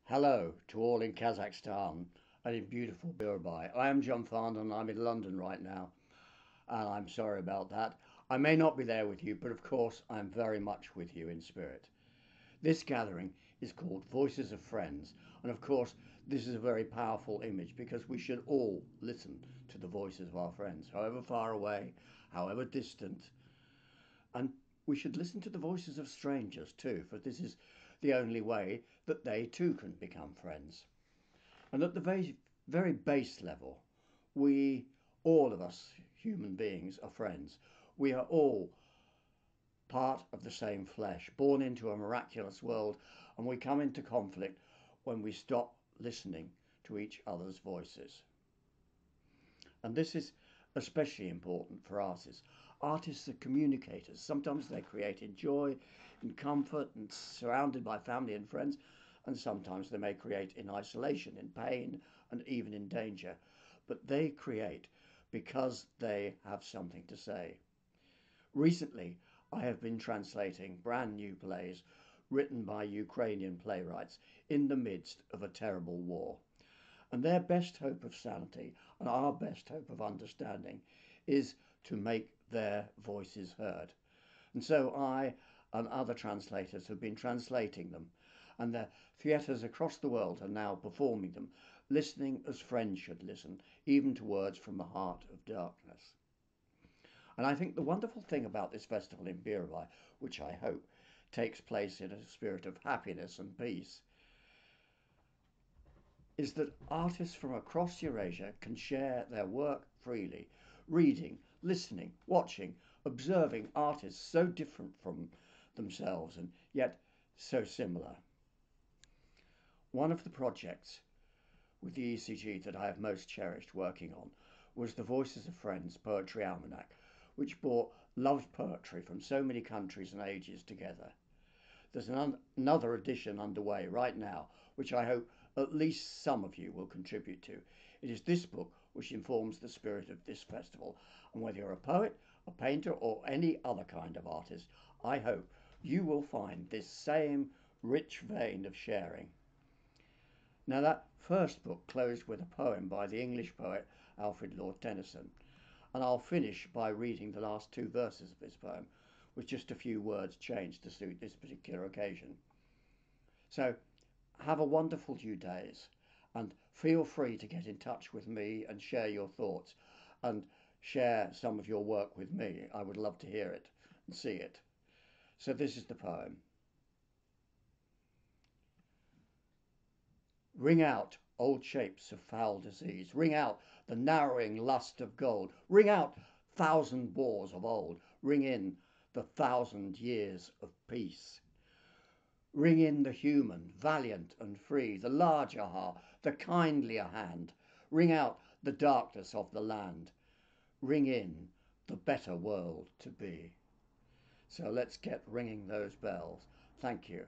Hello to all in Kazakhstan and in beautiful Mumbai. I am John Farndon. I'm in London right now, and I'm sorry about that. I may not be there with you, but of course I'm very much with you in spirit. This gathering is called Voices of Friends, and of course this is a very powerful image because we should all listen to the voices of our friends, however far away, however distant, and we should listen to the voices of strangers too, for this is the only way that they too can become friends. And at the very base level, we, all of us human beings, are friends. We are all part of the same flesh, born into a miraculous world, and we come into conflict when we stop listening to each other's voices. And this is especially important for artists. Artists are communicators. Sometimes they create in joy, in comfort, and surrounded by family and friends, and sometimes they may create in isolation, in pain, and even in danger. But they create because they have something to say. Recently, I have been translating brand new plays written by Ukrainian playwrights in the midst of a terrible war. And their best hope of sanity and our best hope of understanding is to make their voices heard. And so I and other translators have been translating them, and the theatres across the world are now performing them, listening as friends should listen, even to words from the heart of darkness. And I think the wonderful thing about this festival in Mumbai, which I hope takes place in a spirit of happiness and peace, is that artists from across Eurasia can share their work freely, reading, listening, watching, observing artists so different from themselves and yet so similar. One of the projects with the ECG that I have most cherished working on was the Voices of Friends Poetry Almanac, which brought loved poetry from so many countries and ages together. There's another edition underway right now, which I hope at least some of you will contribute to. It is this book which informs the spirit of this festival, and whether you're a poet, a painter, or any other kind of artist, I hope you will find this same rich vein of sharing. Now, that first book closed with a poem by the English poet Alfred Lord Tennyson, and I'll finish by reading the last two verses of this poem, with just a few words changed to suit this particular occasion. So, have a wonderful few days, and feel free to get in touch with me and share your thoughts, and share some of your work with me. I would love to hear it and see it. So this is the poem. Ring out, old shapes of foul disease. Ring out the narrowing lust of gold. Ring out, thousand wars of old. Ring in the 1,000 years of peace. Ring in the human, valiant and free, the larger heart, the kindlier hand. Ring out the darkness of the land. Ring in the better world to be. So let's get ringing those bells. Thank you.